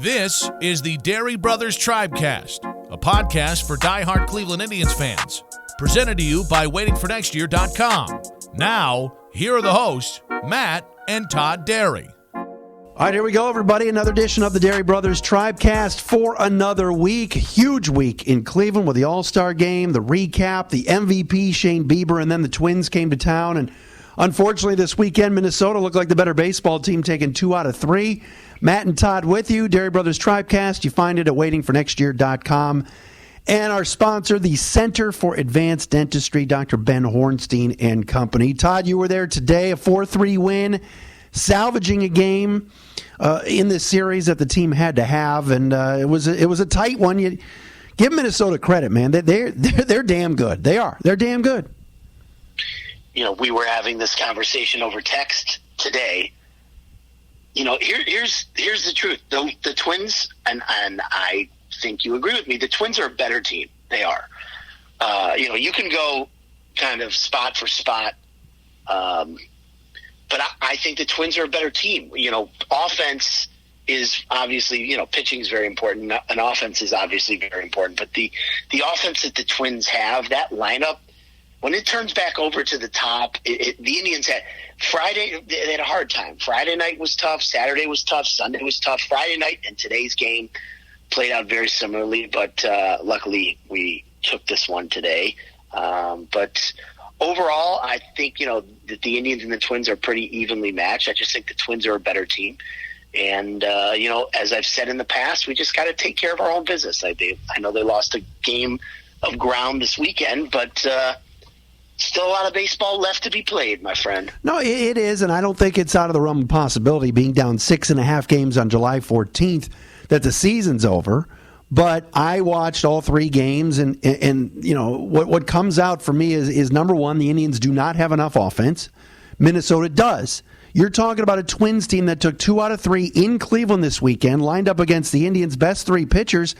This is the Dairy Brothers Tribecast, a podcast for diehard Cleveland Indians fans. Presented to you by waitingfornextyear.com. Now, here are the hosts, Matt and Todd Dairy. All right, here we go, everybody. Another edition of the Dairy Brothers Tribecast for another week. Huge week in Cleveland with the All-Star Game, the recap, the MVP, Shane Bieber, and then the Twins came to town. And unfortunately, this weekend, Minnesota looked like the better baseball team, taking 2 out of 3. Matt and Todd with you, Dairy Brothers Tribecast. You find it at waitingfornextyear.com. And our sponsor, the Center for Advanced Dentistry, Dr. Ben Hornstein and Company. Todd, you were there today, a 4-3 win, salvaging a game in this series that the team had to have, and it was a tight one. You give Minnesota credit, man. They're damn good. They are. They're damn good. You know, we were having this conversation over text today. You know, here's the truth. The Twins, and I think you agree with me, the Twins are a better team. They are. You know, you can go kind of spot for spot, but I think the Twins are a better team. You know, offense is obviously, you know, pitching is very important, and offense is obviously very important. But the offense that the Twins have, that lineup, when it turns back over to the top, the Indians had Friday, they had a hard time. Friday night was tough. Saturday was tough. Sunday was tough. Friday night and today's game played out very similarly, but luckily we took this one today. But overall, I think, you know, that the Indians and the Twins are pretty evenly matched. I just think the Twins are a better team. And, you know, as I've said in the past, we just got to take care of our own business. I know they lost a game of ground this weekend, but still a lot of baseball left to be played, my friend. No, it is, and I don't think it's out of the realm of possibility, being down 6.5 games on July 14th, that the season's over. But I watched all 3 games, and you know, what comes out for me is number one, the Indians do not have enough offense. Minnesota does. You're talking about a Twins team that took 2 out of 3 in Cleveland this weekend, lined up against the Indians' best 3 pitchers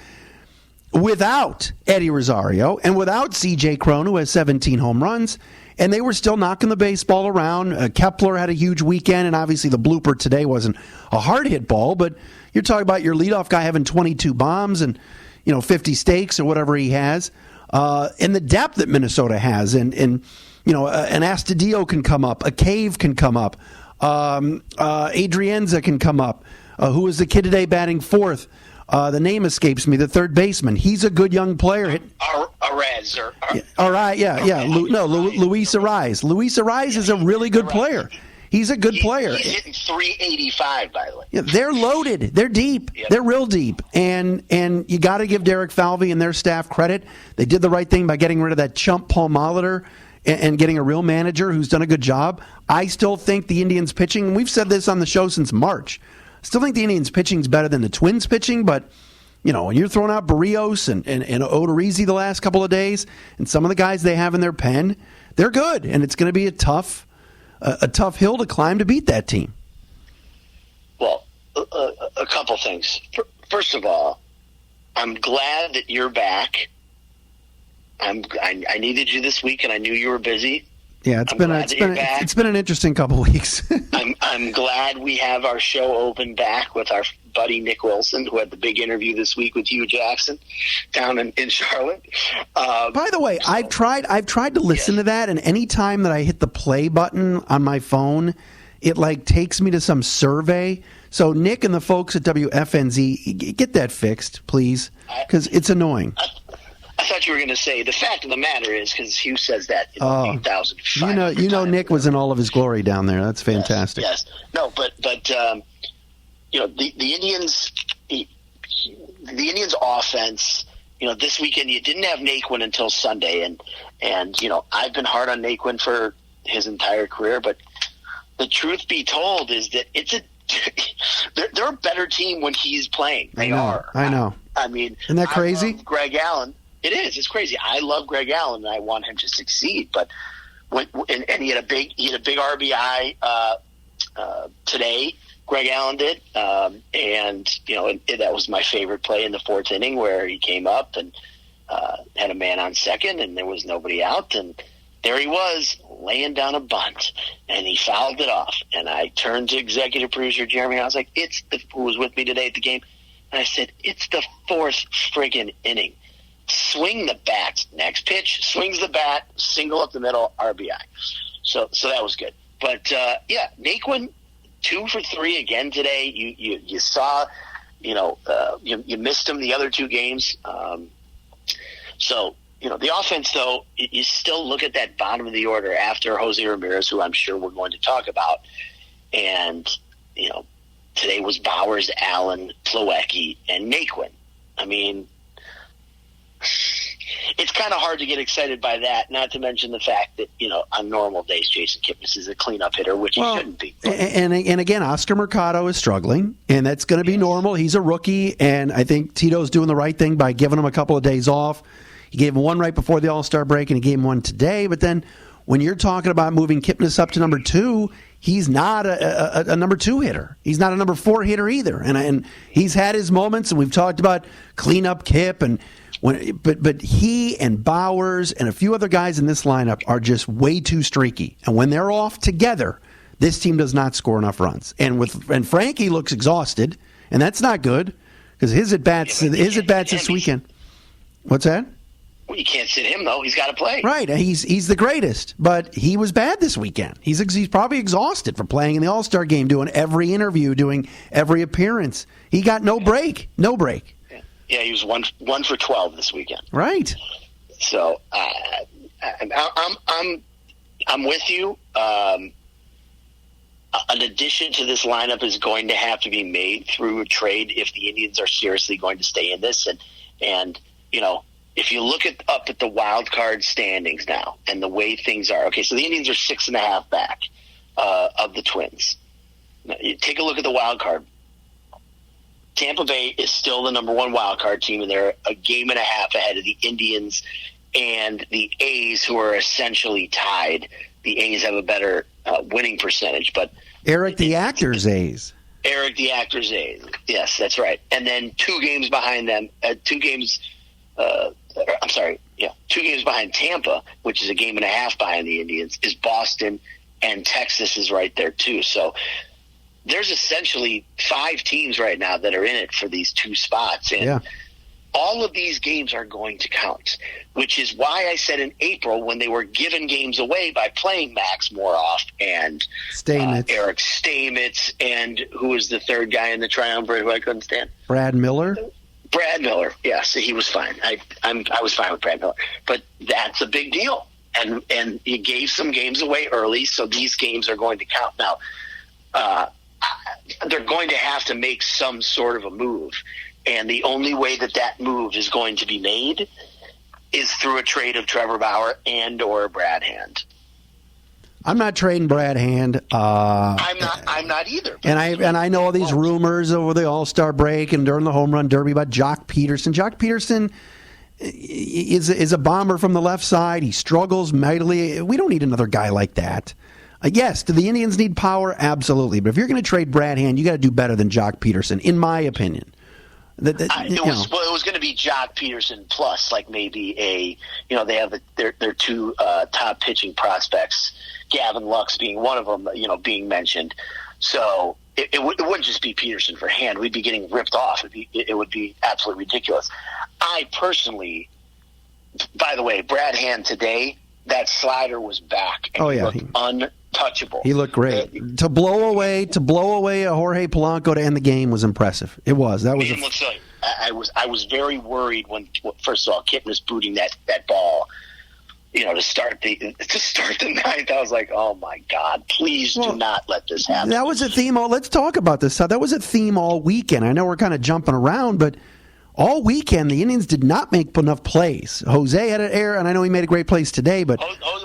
without Eddie Rosario and without C.J. Cron, who has 17 home runs, and they were still knocking the baseball around. Kepler had a huge weekend, and obviously the blooper today wasn't a hard-hit ball, but you're talking about your leadoff guy having 22 bombs and, you know, 50 steaks or whatever he has, and the depth that Minnesota has. And you know, an Astudillo can come up, a Cave can come up, Adrienza can come up, who was the kid today batting 4th. The name escapes me, the third baseman. He's a good young player. Luis Arraez. Luis Arraez is a really good player. He's a good player. He's hitting 385, by the way. Yeah, they're loaded. They're deep. Yep. They're real deep. And you got to give Derek Falvey and their staff credit. They did the right thing by getting rid of that chump Paul Molitor and getting a real manager who's done a good job. I still think the Indians pitching, and we've said this on the show since March, still think the Indians pitching is better than the Twins pitching, but you know, when you're throwing out Barrios and Odorizzi the last couple of days, and some of the guys they have in their pen, they're good, and it's going to be a tough hill to climb to beat that team. Well, a couple things. First of all, I'm glad that you're back. I needed you this week, and I knew you were busy. Yeah, it's been an interesting couple weeks. I'm glad we have our show open back with our buddy Nick Wilson, who had the big interview this week with Hugh Jackson down in Charlotte. By the way, I've tried to listen to that, and any time that I hit the play button on my phone, it like takes me to some survey. So Nick and the folks at WFNZ, get that fixed, please, because it's annoying. I thought you were going to say the fact of the matter is, because Hugh says that 8,000. You know, Nick was in all of his glory down there. That's fantastic. Yes. No, but you know, the Indians offense. You know, this weekend you didn't have Naquin until Sunday, and you know, I've been hard on Naquin for his entire career, but the truth be told is that they're a better team when he's playing. They are. I know. I mean, isn't that crazy? I love Greg Allen. It is. It's crazy. I love Greg Allen, and I want him to succeed. But and he had a big RBI today. Greg Allen did, and you know, that was my favorite play in the 4th inning, where he came up and had a man on second, and there was nobody out, and there he was laying down a bunt, and he fouled it off. And I turned to executive producer Jeremy, and I was like, who was with me today at the game. And I said, it's the fourth friggin' inning. Swing the bat. Next pitch, swings the bat, single up the middle, RBI. So that was good. But, Naquin, 2 for 3 again today. You saw, you missed him the other 2 games. The offense, though, you still look at that bottom of the order after Jose Ramirez, who I'm sure we're going to talk about. And, today was Bowers, Allen, Plawecki, and Naquin. I mean, it's kind of hard to get excited by that, not to mention the fact that, on normal days, Jason Kipnis is a cleanup hitter, which he shouldn't be. And again, Oscar Mercado is struggling, and that's going to be normal. He's a rookie, and I think Tito's doing the right thing by giving him a couple of days off. He gave him one right before the All-Star break, and he gave him one today. But then when you're talking about moving Kipnis up to number 2, he's not a number 2 hitter. He's not a number 4 hitter either. And he's had his moments, and we've talked about cleanup Kip, but he and Bowers and a few other guys in this lineup are just way too streaky. And when they're off together, this team does not score enough runs. And Frankie looks exhausted, and that's not good because his at bats this weekend. What's that? Well, you can't sit him, though. He's got to play. Right. He's the greatest, but he was bad this weekend. He's probably exhausted from playing in the All-Star game, doing every interview, doing every appearance. He got no break. No break. Yeah, he was 1 for 12 this weekend. Right. So I'm with you. An addition to this lineup is going to have to be made through a trade if the Indians are seriously going to stay in this. And if you look up at the wild card standings now and the way things are, okay, so the Indians are 6.5 back of the Twins. Now, you take a look at the wild card. Tampa Bay is still the number 1 wild card team, and they're a game and a half ahead of the Indians and the A's, who are essentially tied. The A's have a better winning percentage, but Eric the Actor's A's. Eric the Actor's A's. Yes, that's right. And then 2 games behind them, 2 games behind Tampa, which is a game and a half behind the Indians, is Boston, and Texas is right there too. So there's essentially 5 teams right now that are in it for these 2 spots. And all of these games are going to count, which is why I said in April when they were giving games away by playing Max Moroff and Eric Stamets, and who was the third guy in the triumvirate who I couldn't stand? Brad Miller. Yes, he was fine. I was fine with Brad Miller. But that's a big deal. And he gave some games away early, so these games are going to count. Now, they're going to have to make some sort of a move. And the only way that move is going to be made is through a trade of Trevor Bauer and or Brad Hand. I'm not trading Brad Hand. I'm not either. And I know all these rumors over the All-Star break and during the Home Run Derby about Jock Peterson. Jock Peterson is a bomber from the left side. He struggles mightily. We don't need another guy like that. Yes, do the Indians need power? Absolutely. But if you're going to trade Brad Hand, you got to do better than Jock Peterson, in my opinion. It was going to be Jock Peterson plus, like maybe they have their 2 top pitching prospects, Gavin Lux being one of them, being mentioned. So it wouldn't just be Peterson for Hand. We'd be getting ripped off. It would be absolutely ridiculous. I personally, by the way, Brad Hand today, that slider was back. And he looked untouchable. He looked great. To blow away a Jorge Polanco to end the game was impressive. It was. That was. I was very worried when, first of all, Kitten was booting that ball. To start the 9th. I was like, oh my God, please do not let this happen. That was a theme. Let's talk about this. That was a theme all weekend. I know we're kind of jumping around, but all weekend the Indians did not make enough plays. Jose had an error, and I know he made a great plays today, but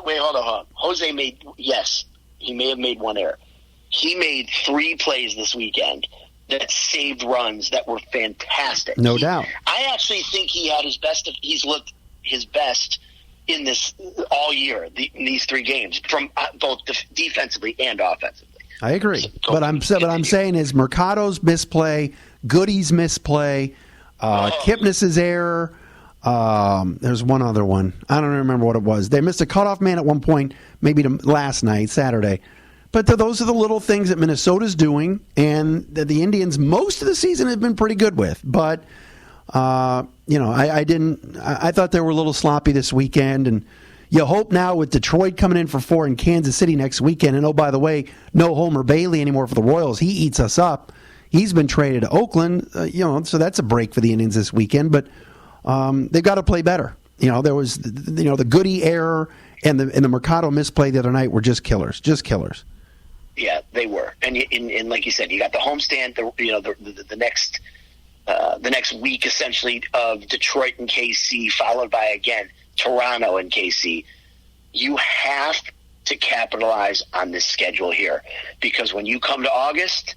wait, hold on. Jose made, yes, he may have made 1 error. He made 3 plays this weekend that saved runs that were fantastic. No doubt. I actually think he had his best. He's looked his best in this all year, in these 3 games, from both defensively and offensively. I agree. But I'm saying is Mercado's misplay, Goody's misplay, Kipnis's error. There's one other one. I don't remember what it was. They missed a cutoff man at one point, maybe last night, Saturday. But those are the little things that Minnesota's doing, and that the Indians most of the season have been pretty good with. But I thought they were a little sloppy this weekend, and you hope now with Detroit coming in for 4 and Kansas City next weekend, and oh, by the way, no Homer Bailey anymore for the Royals. He eats us up. He's been traded to Oakland, so that's a break for the Indians this weekend. But they've got to play better. There was the Goody error and the Mercado misplay the other night were just killers. Yeah, they were, and like you said, you got the homestand. The next week essentially of Detroit and KC, followed by again Toronto and KC. You have to capitalize on this schedule here, because when you come to August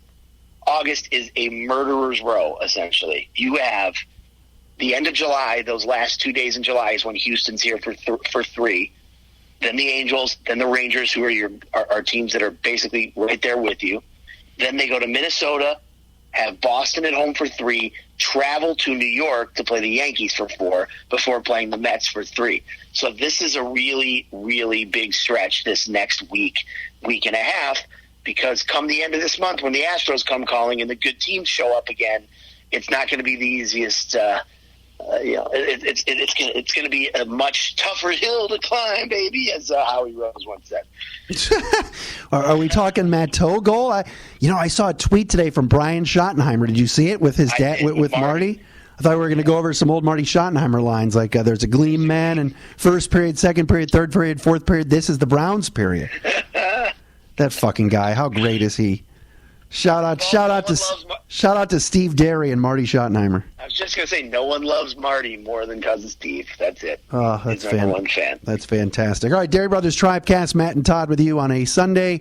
is a murderer's row essentially. You have the end of July; those last 2 days in July is when Houston's here for 3. Then the Angels, then the Rangers, who are our teams that are basically right there with you. Then they go to Minnesota, have Boston at home for 3, travel to New York to play the Yankees for 4 before playing the Mets for 3. So this is a really, really big stretch this next week and a half, because come the end of this month when the Astros come calling and the good teams show up again, it's not going to be the easiest it's going to be a much tougher hill to climb, baby, as Howie Rose once said. Are we talking Matteau goal? I saw a tweet today from Brian Schottenheimer. Did you see it with his dad, with Marty? I thought we were going to go over some old Marty Schottenheimer lines, like there's a gleam man, and first period, second period, third period, fourth period. This is the Browns period. That fucking guy. How great is he? Shout out to Steve Derry and Marty Schottenheimer. I was just going to say, no one loves Marty more than Cousin Steve. That's it. Oh, that's He's number one fan. That's fantastic. All right, Derry Brothers Tribecast, Matt and Todd with you on a Sunday.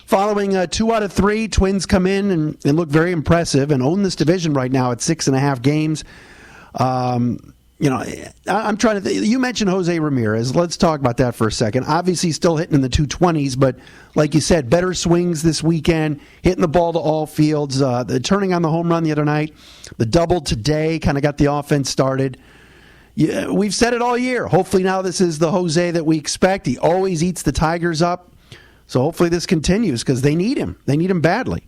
Following 2 out of 3, Twins come in and look very impressive and own this division right now at 6.5 games. I'm trying to you mentioned Jose Ramirez. Let's talk about that for a second. Obviously still hitting in the 220s, but like you said, better swings this weekend, hitting the ball to all fields, the turning on the home run the other night, the double today kind of got the offense started. Yeah, we've said it all year. Hopefully now this is the Jose that we expect. He always eats the Tigers up. So hopefully this continues, because they need him. They need him badly.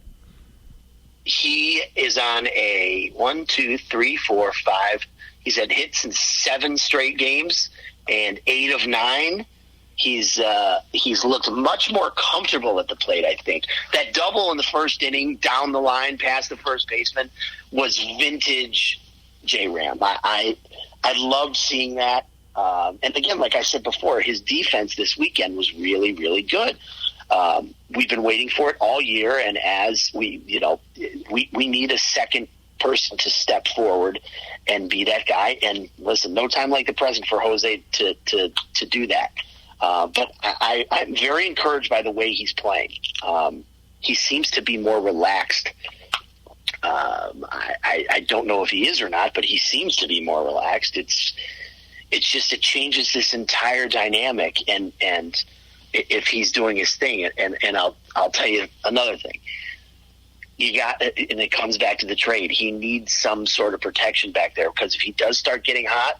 He is on a 1, 2, 3, 4, 5. He's had hits in 7 straight games, and 8 of 9. He's looked much more comfortable at the plate, I think. That double in the first inning, down the line, past the first baseman, was vintage J-Ram. I loved seeing that. And again, like I said before, his defense this weekend was really, really good. We've been waiting for it all year, and as we need a second person to step forward and be that guy. And listen, no time like the present for Jose to do that. But I'm very encouraged by the way he's playing. He seems to be more relaxed. I don't know if he is or not, but he seems to be more relaxed. It's just, it changes this entire dynamic. And if he's doing his thing, and I'll tell you another thing. And it comes back to the trade. He needs some sort of protection back there, because if he does start getting hot,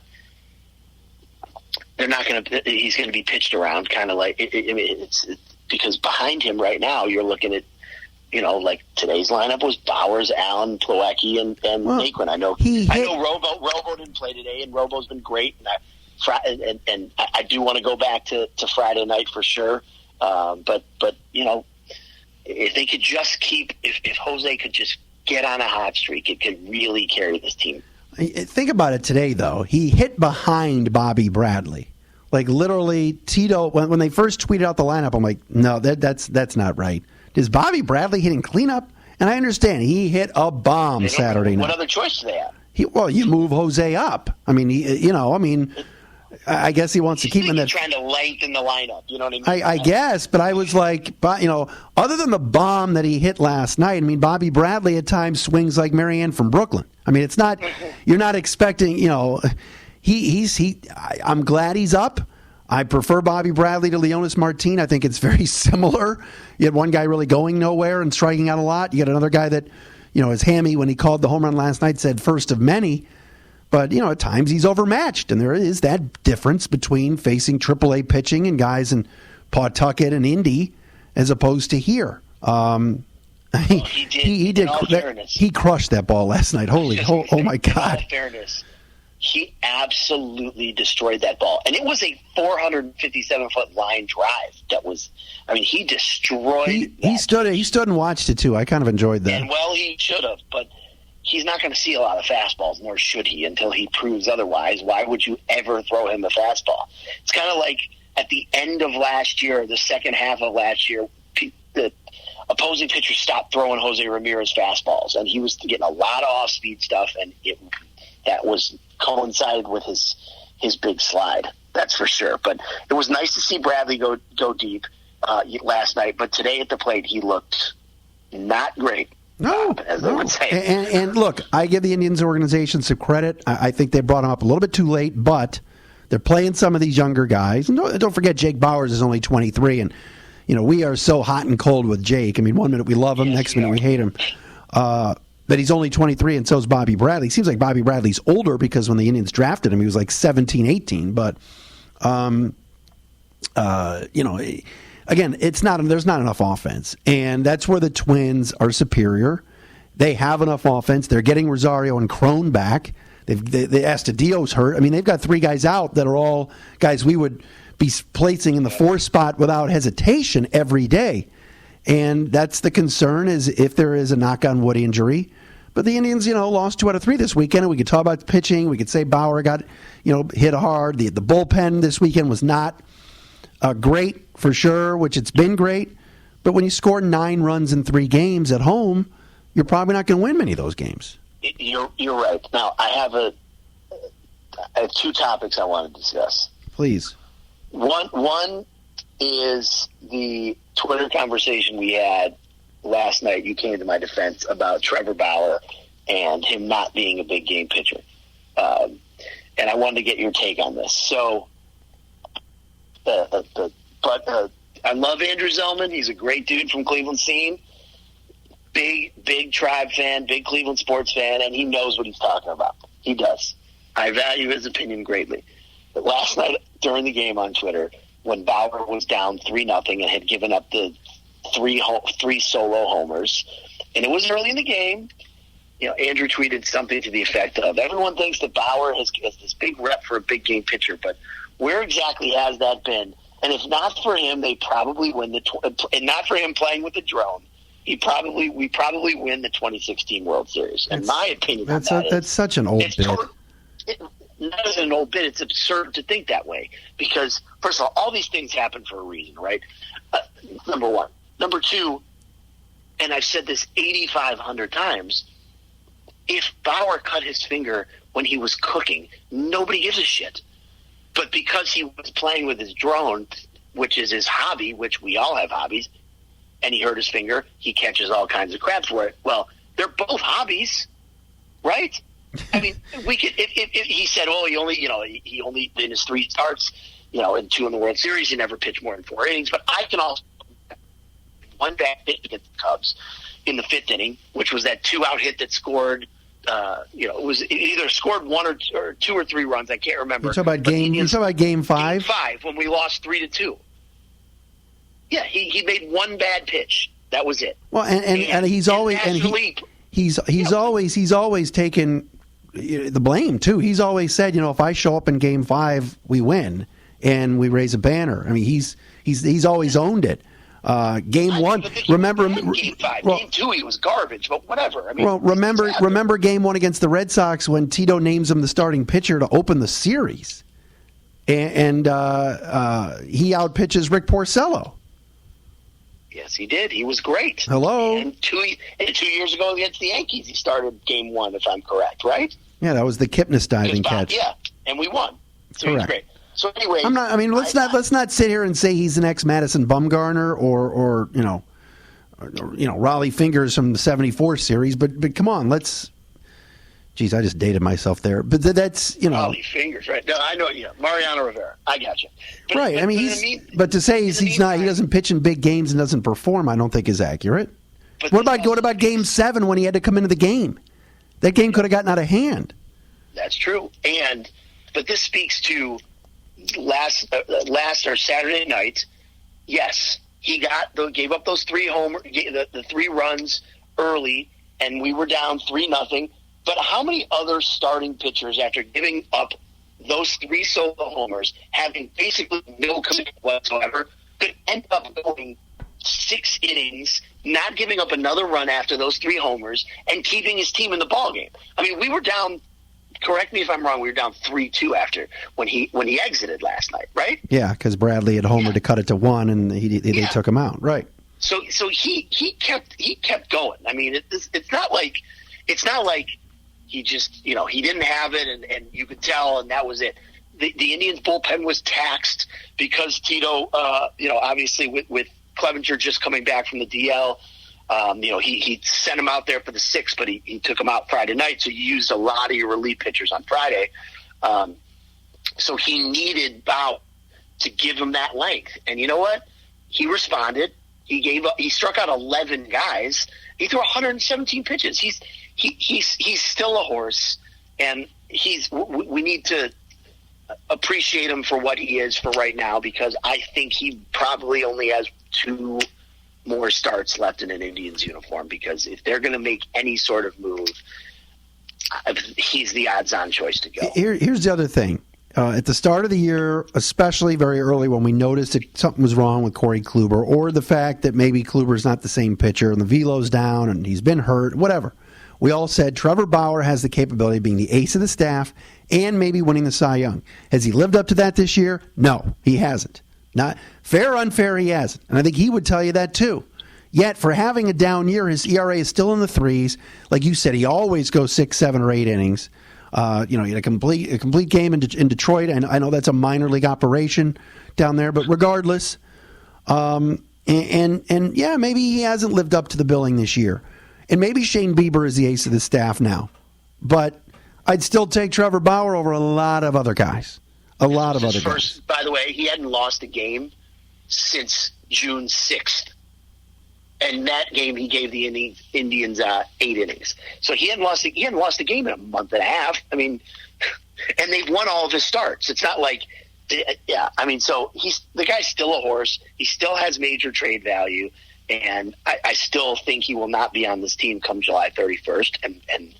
he's going to be pitched around kind of like, it's because behind him right now, you're looking at, like today's lineup was Bowers, Allen, Plawecki, and Naquin. I know Robo didn't play today, and Robo's been great. And I do want to go back to Friday night for sure. But if they could just if Jose could just get on a hot streak, it could really carry this team. Think about it today, though. He hit behind Bobby Bradley. Like, literally, Tito, when they first tweeted out the lineup, I'm like, no, that's not right. Is Bobby Bradley hitting cleanup? And I understand, he hit a bomb Saturday night. What other choice do they have? You move Jose up. I mean, I guess he wants to keep him in that. Trying to lengthen the lineup, you know what I mean? I guess, but I was like, other than the bomb that he hit last night, Bobby Bradley at times swings like Marianne from Brooklyn. It's not, you're not expecting, I'm glad he's up. I prefer Bobby Bradley to Leonis Martin. I think it's very similar. You had one guy really going nowhere and striking out a lot. You got another guy that, his hammy, when he called the home run last night, said first of many. But, at times he's overmatched, and there is that difference between facing AAA pitching and guys in Pawtucket and Indy as opposed to here. He did. He crushed that ball last night. Oh my God! In all fairness, he absolutely destroyed that ball, and it was a 457-foot line drive. He destroyed. He stood and watched it too. I kind of enjoyed that. And he should have, but he's not going to see a lot of fastballs, nor should he, until he proves otherwise. Why would you ever throw him a fastball? It's kind of like at the end of last year, the second half of last year, the opposing pitchers stopped throwing Jose Ramirez fastballs, and he was getting a lot of off-speed stuff, and that was coincided with his big slide. That's for sure. But it was nice to see Bradley go deep last night. But today at the plate, he looked not great. No, as they would say. And look, I give the Indians organization some credit. I think they brought him up a little bit too late, but they're playing some of these younger guys. And don't forget, Jake Bauers is only 23, and we are so hot and cold with Jake. I mean, one minute we love him, next minute we hate him. But he's only 23, and so is Bobby Bradley. Seems like Bobby Bradley's older because when the Indians drafted him, he was like 17, 18. But, again, there's not enough offense. And that's where the Twins are superior. They have enough offense. They're getting Rosario and Crone back. They Astudillo's hurt. I mean, they've got three guys out that are all guys we would be placing in the fourth spot without hesitation every day. And that's the concern, is if there is a knock-on-wood injury. But the Indians, lost 2 out of 3 this weekend, and we could talk about the pitching. We could say Bauer got, hit hard. The bullpen this weekend was not great for sure, which it's been great. But when you score 9 runs in 3 games at home, you're probably not going to win many of those games. You're right. Now, I have 2 topics I want to discuss. Please. One is the Twitter conversation we had last night. You came to my defense about Trevor Bauer and him not being a big game pitcher. And I wanted to get your take on this. So, I love Andrew Zellman. He's a great dude from Cleveland scene. Big Tribe fan, big Cleveland sports fan, and he knows what he's talking about. He does. I value his opinion greatly. But last night during the game on Twitter, when Bauer was down 3-0 and had given up the three solo homers, and it was early in the game, Andrew tweeted something to the effect of, everyone thinks that Bauer has this big rep for a big game pitcher, but where exactly has that been? And if not for him, they probably win and not for him playing with the drone, we probably win the 2016 World Series. And my opinion on that's such an old bit. Not as an old bit, it's absurd to think that way. Because, first of all these things happen for a reason, right? Number one. Number two, and I've said this 8,500 times, if Bauer cut his finger when he was cooking, nobody gives a shit. But because he was playing with his drone, which is his hobby, which we all have hobbies, and he hurt his finger, he catches all kinds of crap for it. Well, they're both hobbies, right? I mean, we could. If he said, he only in his 3 starts, and 2 in the World Series, he never pitched more than 4 innings. But I can also one bad hit against the Cubs in the 5th inning, which was that 2-out hit that scored. It was either scored 1 or 2 or 3 runs. I can't remember. You talk about game 5. Game 5 when we lost 3-2. Yeah, he made 1 bad pitch. That was it. Well, and he's always he's always taken the blame too. He's always said, if I show up in game 5, we win and we raise a banner. I mean, he's always owned it. Game 1, remember? Game 5, game 2, he was garbage, but whatever. I mean, remember game 1 against the Red Sox when Tito names him the starting pitcher to open the series, and he outpitches Rick Porcello. Yes, he did. He was great. Hello. And 2 years ago against the Yankees, he started game 1, if I'm correct, right? Yeah, that was the Kipnis diving catch. Yeah, and we won. So correct. He's great. So anyway, let's not sit here and say he's the next Madison Bumgarner or Raleigh Fingers from the '74 series. But come on, let's. Geez, I just dated myself there. But that's Raleigh Fingers, right? No, I know. Mariano Rivera. I got you. Right. But to say he doesn't pitch in big games and doesn't perform, I don't think is accurate. What about Game 7 when he had to come into the game? That game could have gotten out of hand. That's true. But this speaks to last or Saturday night. Yes, he gave up those the 3 runs early, and we were down 3-0. But how many other starting pitchers, after giving up those 3 solo homers, having basically no commitment whatsoever, could end up going 6 innings, not giving up another run after those 3 homers, and keeping his team in the ballgame? I mean, we were down. Correct me if I'm wrong. We were down 3-2 after when he exited last night, right? Yeah, because Bradley had homered to cut it to 1, and they took him out, right? So he kept going. I mean, it's not like he just he didn't have it, and you could tell, and that was it. The Indians bullpen was taxed because Tito, obviously with Clevenger just coming back from the DL. He sent him out there for the 6th, but he took him out Friday night, so you used a lot of your relief pitchers on Friday. So he needed Bauer to give him that length. And you know what? He responded. He struck out 11 guys. He threw 117 pitches. He's still a horse, and we need to appreciate him for what he is for right now, because I think he probably only has 2 more starts left in an Indians uniform, because if they're going to make any sort of move, he's the odds-on choice to go. Here's the other thing. At the start of the year, especially very early when we noticed that something was wrong with Corey Kluber, or the fact that maybe Kluber's not the same pitcher and the velo's down and he's been hurt, whatever, we all said Trevor Bauer has the capability of being the ace of the staff and maybe winning the Cy Young. Has he lived up to that this year? No, he hasn't. Not fair or unfair, he hasn't. And I think he would tell you that too. Yet, for having a down year, his ERA is still in the 3s. Like you said, he always goes 6, 7, or 8 innings. He had a complete game in Detroit. And I know that's a minor league operation down there, but regardless, yeah, maybe he hasn't lived up to the billing this year. And maybe Shane Bieber is the ace of the staff now. But I'd still take Trevor Bauer over a lot of other guys. A lot of other guys. By the way, he hadn't lost a game since June 6th. And that game, he gave the Indians 8 innings. So he hadn't lost a game in a month and a half. I mean, and they've won all of his starts. It's not like, so the guy's still a horse. He still has major trade value, and I still think he will not be on this team come July 31st. And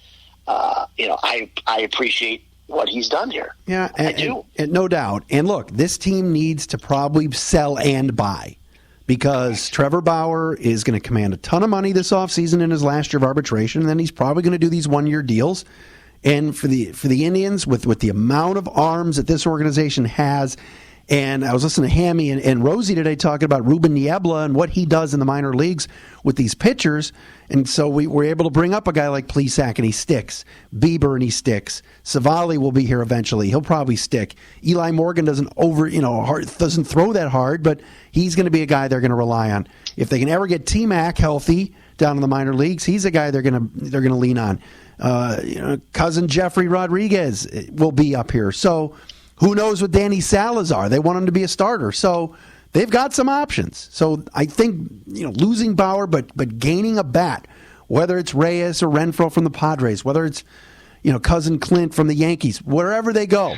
I appreciate what he's done here. Yeah, I do. And no doubt. And look, this team needs to probably sell and buy, because Trevor Bauer is going to command a ton of money this offseason in his last year of arbitration, and then he's probably going to do these 1-year deals. And for the Indians, with the amount of arms that this organization has, and I was listening to Hammy and Rosie today talking about Ruben Niebla and what he does in the minor leagues with these pitchers. And so we were able to bring up a guy like Plesac, and he sticks. Bieber, and he sticks. Savali will be here eventually. He'll probably stick. Eli Morgan doesn't throw that hard, but he's going to be a guy they're going to rely on. If they can ever get T-Mac healthy down in the minor leagues, he's a guy they're going to lean on. Cousin Jeffrey Rodriguez will be up here. So who knows with Danny Salazar? They want him to be a starter. So they've got some options. So I think, losing Bauer but gaining a bat, whether it's Reyes or Renfroe from the Padres, whether it's, Cousin Clint from the Yankees, wherever they go,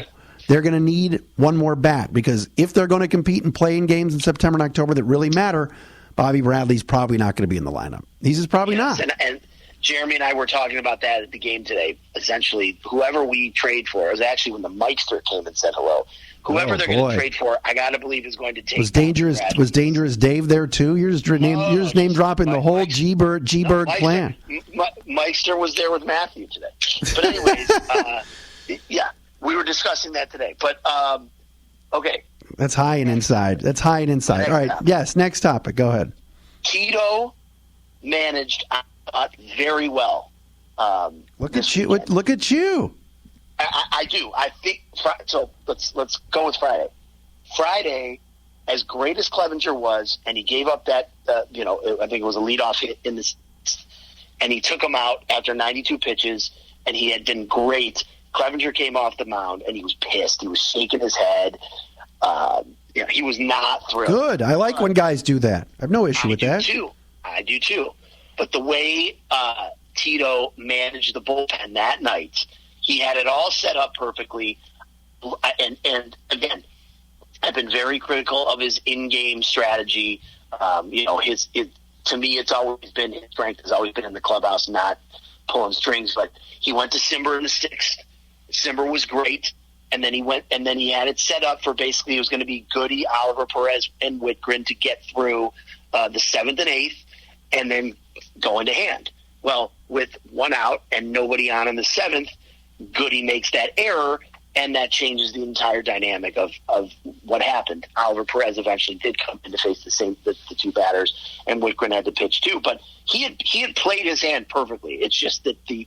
they're going to need one more bat, because if they're going to compete and play in games in September and October that really matter, Bobby Bradley's probably not going to be in the lineup. He's just probably not. And Jeremy and I were talking about that at the game today. Essentially, whoever we trade for, it was actually when the Meister came and said hello. Whoever they're going to trade for, I got to believe is going to take. Was Dangerous Dave there too? You're just name dropping the whole G-Bird clan. Meister was there with Matthew today. But anyways, we were discussing that today. But okay, that's high and inside. All right, yes. Next topic. Go ahead. Tito managed very well. Look at you! Look at you! I do. I think so. Let's go with Friday. Friday, as great as Clevenger was, and he gave up that I think it was a leadoff hit in this, and he took him out after 92 pitches, and he had been great. Clevenger came off the mound, and he was pissed. He was shaking his head. He was not thrilled. Good. I like when guys do that. I have no issue with that. I do too. But the way Tito managed the bullpen that night, he had it all set up perfectly. And again, I've been very critical of his in-game strategy To me, it's always been his strength has always been in the clubhouse, not pulling strings. But he went to Simber in the 6th. Simber was great, and then he had it set up for basically it was going to be Goody, Oliver Perez, and Whitgren to get through the 7th and 8th, and then go into hand. Well, with one out and nobody on in the 7th, Goody makes that error, and that changes the entire dynamic of what happened. Oliver Perez eventually did come in to face the two batters, and Whitgren had to pitch too. But he had played his hand perfectly. It's just that the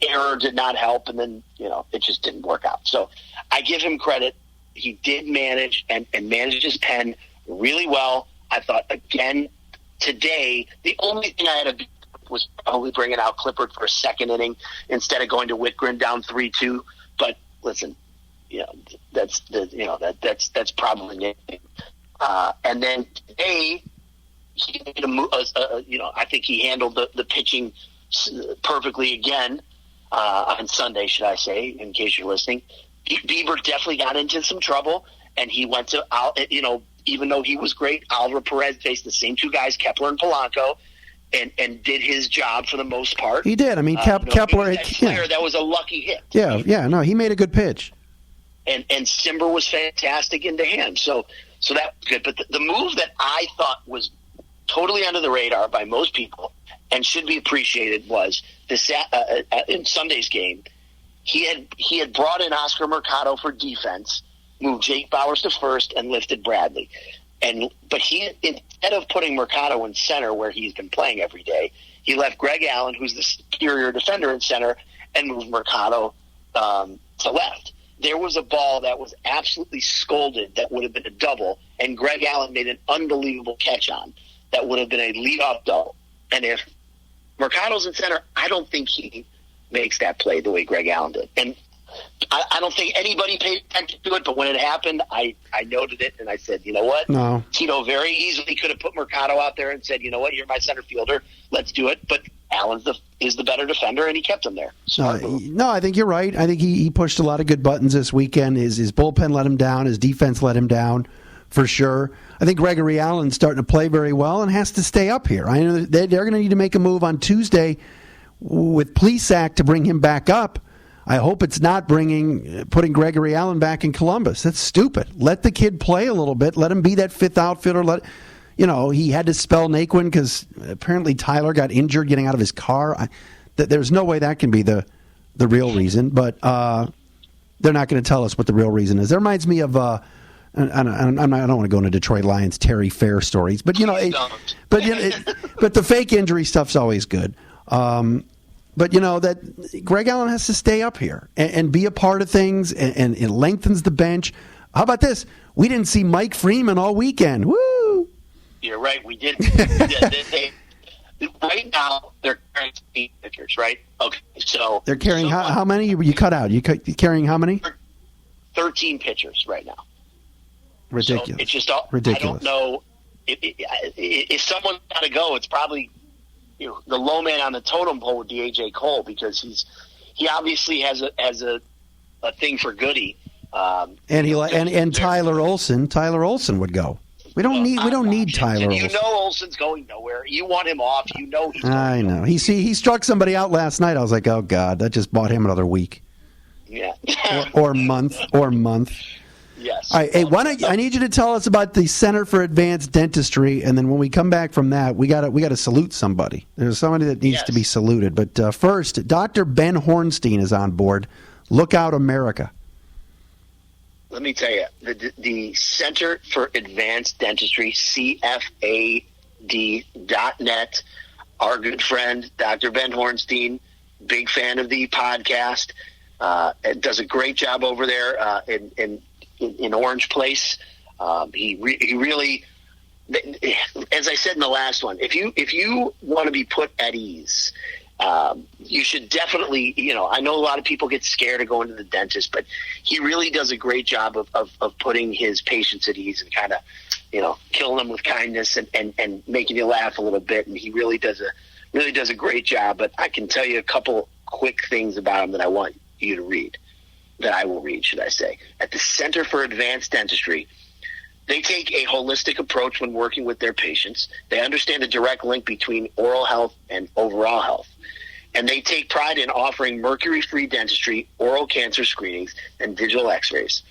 error did not help, and then it just didn't work out. So I give him credit. He did manage and managed his pen really well. I thought again today the only thing I had to was probably bringing out Clippard for a second inning instead of going to Whitgren down 3-2. But listen, that's probably it. And then today, he made I think he handled the pitching perfectly again on Sunday, should I say? In case you're listening, Bieber definitely got into some trouble, and he went to even though he was great, Oliver Perez faced the same two guys, Kepler and Polanco. And did his job for the most part. He did. I mean, Kepler. That was a lucky hit. Yeah. No, he made a good pitch. And Simber was fantastic into hand. So that was good. But the move that I thought was totally under the radar by most people and should be appreciated was this in Sunday's game. He had brought in Oscar Mercado for defense, moved Jake Bowers to first, and lifted Bradley. But he, instead of putting Mercado in center where he's been playing every day, he left Greg Allen, who's the superior defender, in center, and moved Mercado to left. There was a ball that was absolutely scolded that would have been a double, and Greg Allen made an unbelievable catch on that would have been a leadoff double. And if Mercado's in center, I don't think he makes that play the way Greg Allen did. And I don't think anybody paid attention to it, but when it happened, I noted it, and I said, you know what? No. Tito very easily could have put Mercado out there and said, you know what, you're my center fielder, let's do it. But Allen is the better defender, and he kept him there. No, I think you're right. I think he pushed a lot of good buttons this weekend. His bullpen let him down. His defense let him down, for sure. I think Gregory Allen's starting to play very well and has to stay up here. I know they're going to need to make a move on Tuesday with Plesac to bring him back up. I hope it's not putting Gregory Allen back in Columbus. That's stupid. Let the kid play a little bit. Let him be that fifth outfielder. He had to spell Naquin because apparently Tyler got injured getting out of his car. There's no way that can be the real reason, but they're not going to tell us what the real reason is. That reminds me of I don't want to go into Detroit Lions Terry Fair stories, but but the fake injury stuff's always good. But that Greg Allen has to stay up here and be a part of things, and it lengthens the bench. How about this? We didn't see Mike Freeman all weekend. Woo! You're right. We did. Right now, they're carrying 8 pitchers, right? Okay, so they're carrying how many? You cut out. You carrying how many? 13 pitchers right now. Ridiculous. So it's just ridiculous. I don't know if someone's got to go. It's probably the low man on the totem pole would be A.J. Cole, because he obviously has a thing for Goody. And Tyler Olson. Tyler Olson would go. We don't need Tyler Olson. Olson's going nowhere. You want him off. He's going I know. He struck somebody out last night. I was like, oh God, that just bought him another week. Yeah. or month. Yes. All right, hey, I need you to tell us about the Center for Advanced Dentistry, and then when we come back from that, we got to salute somebody. There's somebody that needs to be saluted. But first, Dr. Ben Hornstein is on board. Look out, America. Let me tell you, the Center for Advanced Dentistry, CFAD.net, our good friend, Dr. Ben Hornstein, big fan of the podcast, does a great job over there in Orange Place. He really, as I said in the last one, if you want to be put at ease, you should definitely, I know a lot of people get scared of going to the dentist, but he really does a great job of putting his patients at ease and kind of, killing them with kindness and making you laugh a little bit. And he really does a great job. But I can tell you a couple quick things about him that I want you to read, that I will read, should I say. At the Center for Advanced Dentistry, They take a holistic approach when working with their patients. They understand the direct link between oral health and overall health. And they take pride in offering mercury-free dentistry, oral cancer screenings, and digital x-rays.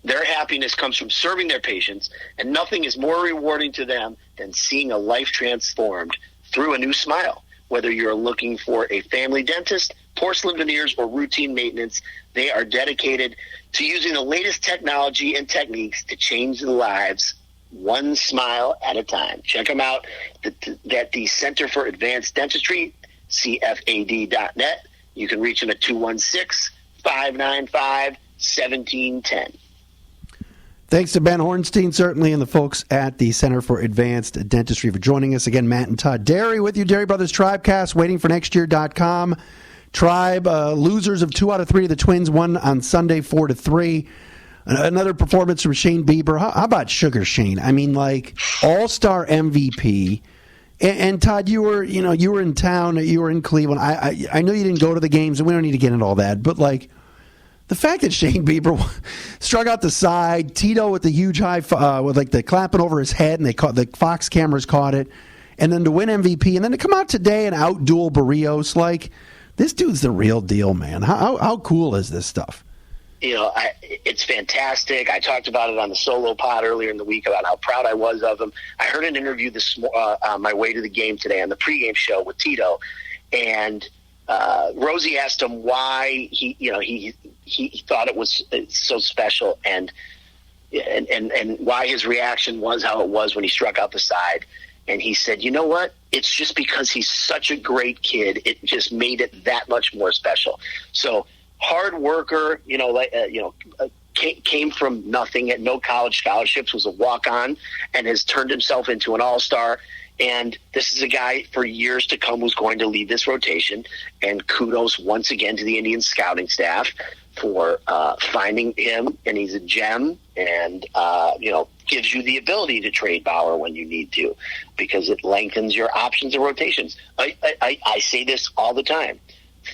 Their happiness comes from serving their patients, and nothing is more rewarding to them than seeing a life transformed through a new smile. Whether you're looking for a family dentist, porcelain veneers, or routine maintenance, they are dedicated to using the latest technology and techniques to change the lives one smile at a time. Check them out at the Center for Advanced Dentistry, CFAD.net. You can reach them at 216-595-1710. Thanks to Ben Hornstein, certainly, and the folks at the Center for Advanced Dentistry for joining us. Again, Matt and Todd Derry with you, Derry Brothers Tribecast, waitingfornextyear.com. Tribe, losers of 2 out of 3 of the Twins, won on Sunday 4-3. Another performance from Shane Bieber. How about Sugar Shane? I mean, like, all-star MVP. And Todd, you were in town, you were in Cleveland. I know you didn't go to the games, and we don't need to get into all that, but, like, the fact that Shane Bieber struck out the side, Tito with the huge high, with like the clapping over his head, and the Fox cameras caught it, and then to win MVP, and then to come out today and outduel Barrios, like, this dude's the real deal, man. How cool is this stuff? It's fantastic. I talked about it on the solo pod earlier in the week about how proud I was of him. I heard an interview on my way to the game today on the pregame show with Tito, and Rosie asked him why he thought it was so special and why his reaction was how it was when he struck out the side. And he said, you know what? It's just because he's such a great kid. It just made it that much more special. So hard worker, came from nothing, at no college scholarships, was a walk-on, and has turned himself into an all-star. And this is a guy for years to come who's going to lead this rotation. And kudos once again to the Indians scouting staff for finding him. And he's a gem, and gives you the ability to trade Bauer when you need to, because it lengthens your options and rotations. I say this all the time.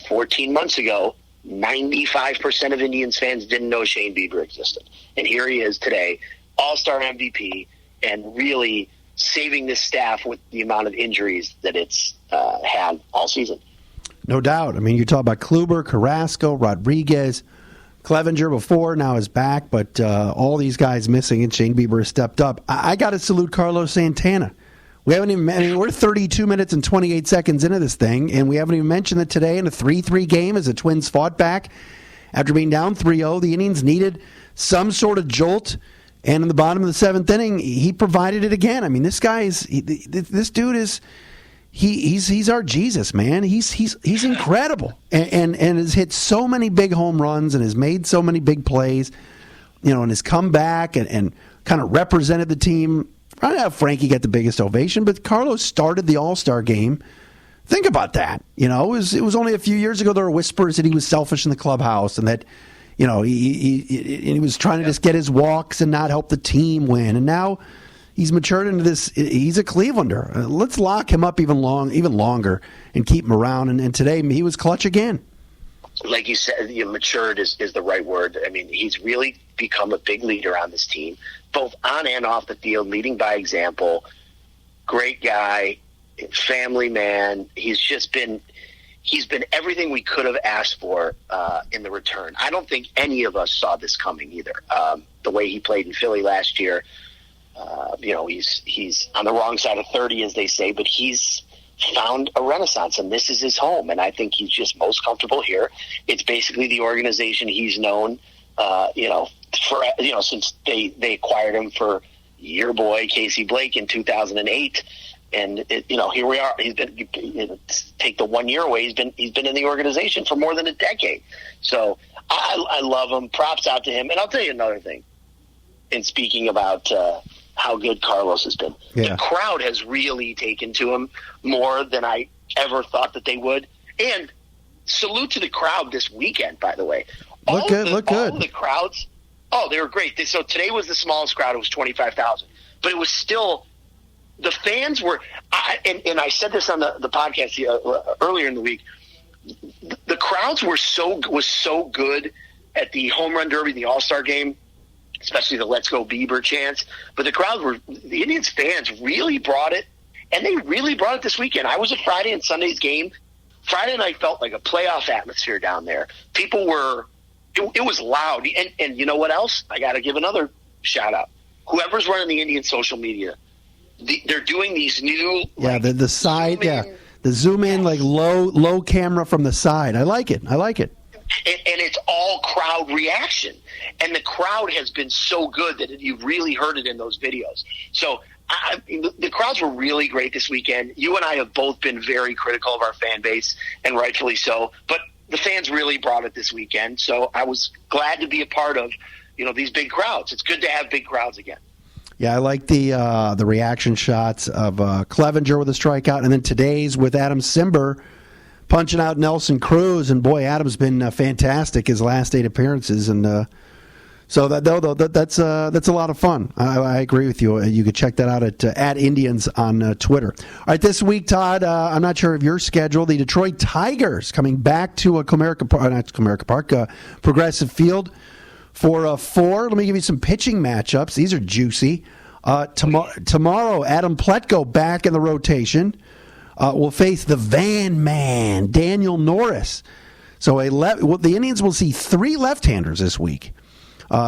14 months ago, 95% of Indians fans didn't know Shane Bieber existed. And here he is today, all-star MVP, and really saving this staff with the amount of injuries that it's had all season. No doubt. I mean, you talk about Kluber, Carrasco, Rodriguez, Clevenger before, now is back, but all these guys missing, and Shane Bieber has stepped up. I got to salute Carlos Santana. We haven't even. I mean, we're 32 minutes and 28 seconds into this thing, and we haven't even mentioned that today in a 3-3 game as the Twins fought back after being down 3-0. The Indians needed some sort of jolt, and in the bottom of the 7th inning, he provided it again. I mean, this guy is. This dude is. He's our Jesus, man. He's incredible, and has hit so many big home runs and has made so many big plays, and has come back and kind of represented the team. I don't know if Frankie got the biggest ovation, but Carlos started the All-Star game. Think about that. It was only a few years ago there were whispers that he was selfish in the clubhouse and that, he was trying to just get his walks and not help the team win. And now he's matured into this. He's a Clevelander. Let's lock him up even longer and keep him around. And today he was clutch again. Like you said, matured is the right word. I mean, he's really become a big leader on this team, both on and off the field, leading by example. Great guy, family man. He's been everything we could have asked for in the return. I don't think any of us saw this coming either. The way he played in Philly last year, he's on the wrong side of 30, as they say, but he's found a renaissance, and this is his home, and I think he's just most comfortable here. It's basically the organization he's known, since they acquired him for your boy Casey Blake in 2008, and here we are. He's been take the 1 year away. He's been in the organization for more than a decade. So I love him. Props out to him. And I'll tell you another thing. In speaking about how good Carlos has been. Yeah. The crowd has really taken to him more than I ever thought that they would. And salute to the crowd this weekend, by the way. Look good. All of the crowds, they were great. So today was the smallest crowd. It was 25,000. But it was still, the fans were, and I said this on the podcast earlier in the week, the crowds was so good at the Home Run Derby, the All-Star game. especially the Let's Go Bieber chants. But the Indians fans really brought it, and they really brought it this weekend. I was at Friday and Sunday's game. Friday night felt like a playoff atmosphere down there. People were, it was loud. And you know what else? I got to give another shout out. Whoever's running the Indian social media, they're doing these new. Yeah, the side, the zoom in, like low camera from the side. I like it. And it's all crowd reaction. And the crowd has been so good that you've really heard it in those videos. So the crowds were really great this weekend. You and I have both been very critical of our fan base, and rightfully so. But the fans really brought it this weekend. So I was glad to be a part of, these big crowds. It's good to have big crowds again. Yeah, I like the reaction shots of Clevenger with a strikeout, and then today's with Adam Simber punching out Nelson Cruz. And boy, Adam's been fantastic his last 8 appearances, and so that's a lot of fun. I agree with you. You could check that out at Indians on Twitter. All right, this week, Todd, I'm not sure of your schedule. The Detroit Tigers coming back to Progressive Field for 4. Let me give you some pitching matchups. These are juicy. Tomorrow, Adam Pletko back in the rotation will face the Van Man, Daniel Norris. So the Indians will see 3 left-handers this week.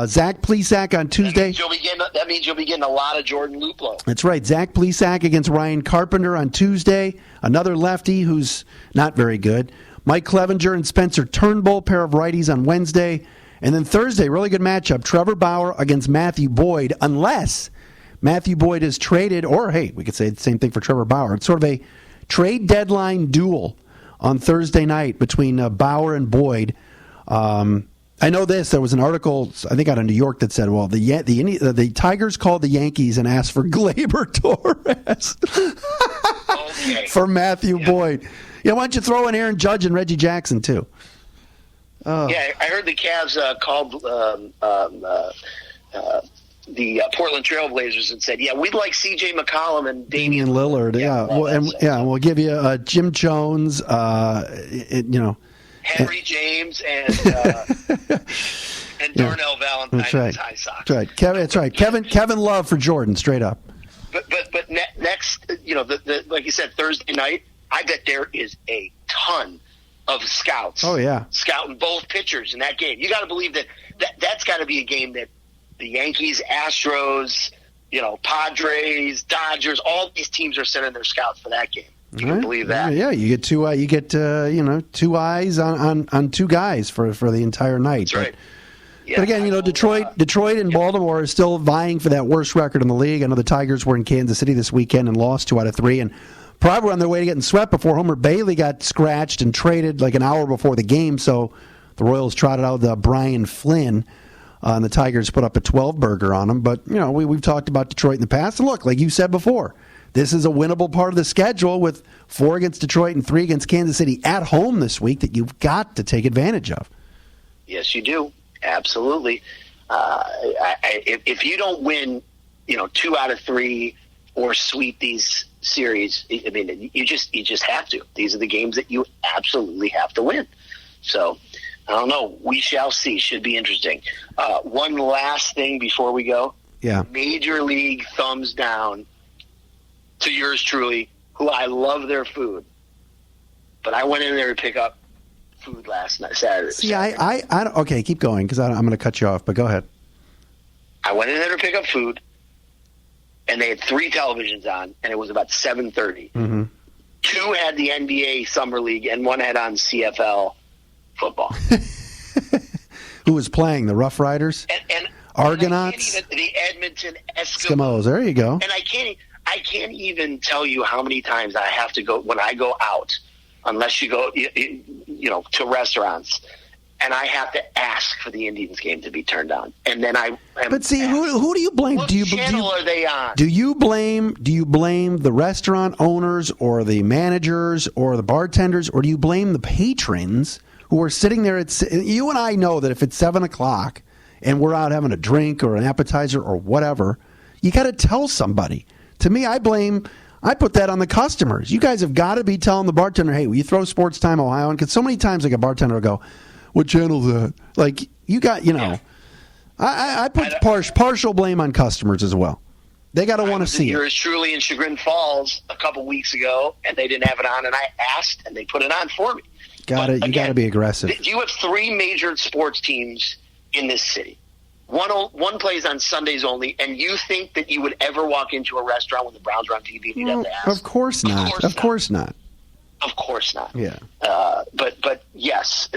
Zach Plesac on Tuesday. That means you'll be getting a lot of Jordan Luplow. That's right. Zach Plesac against Ryan Carpenter on Tuesday. Another lefty who's not very good. Mike Clevenger and Spencer Turnbull, pair of righties on Wednesday. And then Thursday, really good matchup, Trevor Bauer against Matthew Boyd, unless Matthew Boyd is traded, or, hey, we could say the same thing for Trevor Bauer. It's sort of a trade deadline duel on Thursday night between Bauer and Boyd. I know this. There was an article, I think, out of New York that said, well, the Tigers called the Yankees and asked for Gleyber Torres for Matthew Boyd. Yeah, why don't you throw in Aaron Judge and Reggie Jackson, too? Yeah, I heard the Cavs called the Portland Trailblazers and said, "Yeah, we'd like C.J. McCollum and Damian Lillard." We'll give you Jim Jones, Henry James, and Darnell Valentine. That's right. High Sox. That's right. That's right. Kevin Love for Jordan, straight up. But next, like you said, Thursday night, I bet there is a ton of scouts. Oh yeah, scouting both pitchers in that game. You got to believe that's got to be a game that the Yankees, Astros, Padres, Dodgers, all these teams are sending their scouts for that game. You can believe that. Yeah, you get two. You get 2 eyes on 2 guys for the entire night. That's right. But again, Detroit and Baltimore are still vying for that worst record in the league. I know the Tigers were in Kansas City this weekend and lost 2 out of 3, and probably on their way to getting swept before Homer Bailey got scratched and traded like an hour before the game. So the Royals trotted out Brian Flynn, and the Tigers put up a 12-burger on them. But we've talked about Detroit in the past. And look, like you said before, this is a winnable part of the schedule with 4 against Detroit and 3 against Kansas City at home this week that you've got to take advantage of. Yes, you do. Absolutely. If you don't win, 2 out of 3 or sweep these series, I mean, you just have to. These are the games that you absolutely have to win. So, I don't know. We shall see. Should be interesting. One last thing before we go. Yeah. Major League thumbs down to yours truly, who I love their food. But I went in there to pick up food last night, Saturday. See, I don't, okay, keep going because I'm going to cut you off, but go ahead. I went in there to pick up food, and they had 3 televisions on, and it was about 7:30. Mm-hmm. 2 had the NBA Summer League, and 1 had on CFL football. Who was playing? The Rough Riders? And Argonauts? The Edmonton Eskimos. There you go. And I can't even tell you how many times I have to go when I go out, unless you go, to restaurants, and I have to ask for the Indians game to be turned on, and then But see, who do you blame? What channel are they on? Do you blame the restaurant owners or the managers or the bartenders, or do you blame the patrons who are sitting there? You and I know that if it's 7:00 and we're out having a drink or an appetizer or whatever, you got to tell somebody. To me, I put that on the customers. You guys have got to be telling the bartender, hey, will you throw Sports Time Ohio on? Because so many times, like, a bartender will go, what channel is that? Like, you got, I put partial blame on customers as well. They got to want to see it. Yours truly in Chagrin Falls a couple weeks ago, and they didn't have it on, and I asked, and they put it on for me. You got to be aggressive. You have 3 major sports teams in this city. One plays on Sundays only, and you think that you would ever walk into a restaurant when the Browns are on TV and you'd have to ask? Of course not. Of course not. Of course not. Yeah. But yes,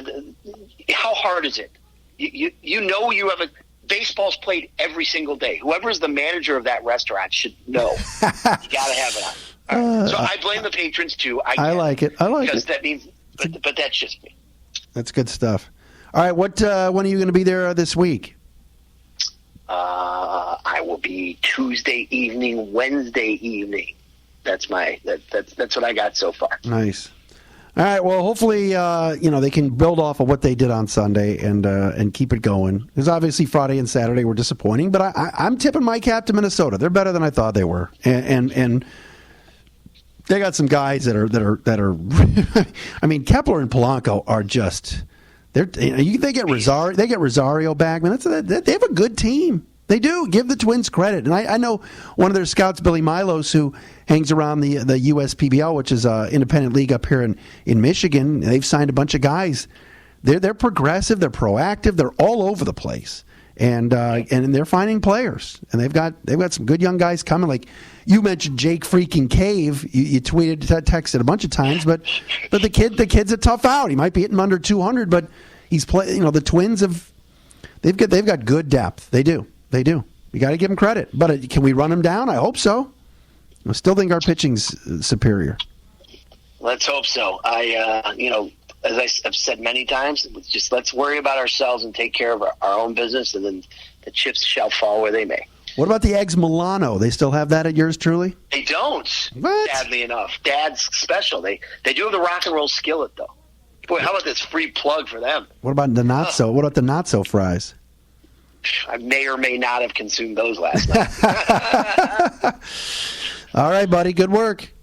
how hard is it? You know you have baseball's played every single day. Whoever's the manager of that restaurant should know. You got to have it on. All right. So I blame the patrons too. I like it. Because that means, but that's just me. That's good stuff. All right. When are you going to be there this week? I will be Tuesday evening, Wednesday evening. That's what I got so far. Nice. All right. Well, hopefully, they can build off of what they did on Sunday and keep it going. Because obviously Friday and Saturday were disappointing, but I'm tipping my cap to Minnesota. They're better than I thought they were, and they got some guys that are. I mean, Kepler and Polanco are just. They get Rosario back. Man, they have a good team. They do. Give the Twins credit. And I know one of their scouts, Billy Milos, who hangs around the USPBL, which is an independent league up here in Michigan. They've signed a bunch of guys. They're progressive. They're proactive. They're all over the place. And they're finding players. And they've got some good young guys coming. Like you mentioned Jake freaking Cave. You tweeted, texted a bunch of times. But the kid's a tough out. He might be hitting under 200, but he's the Twins they've got good depth. They do. You got to give them credit. But can we run them down? I hope so. I still think our pitching's superior. Let's hope so. As I've said many times, let's worry about ourselves and take care of our own business, and then the chips shall fall where they may. What about the eggs Milano? They still have that at yours truly? They don't. What? Sadly enough. Dad's special. They do have the rock and roll skillet, though. Boy, how about this free plug for them? What about the not so? What about the not so fries? I may or may not have consumed those last night. All right, buddy. Good work.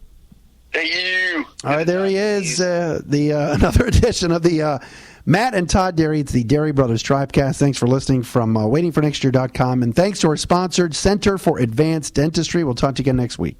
Thank you. All right, there he is. Another edition of the Matt and Todd Dairy. It's the Dairy Brothers Tribecast. Thanks for listening from waitingfornextyear.com. And thanks to our sponsored Center for Advanced Dentistry. We'll talk to you again next week.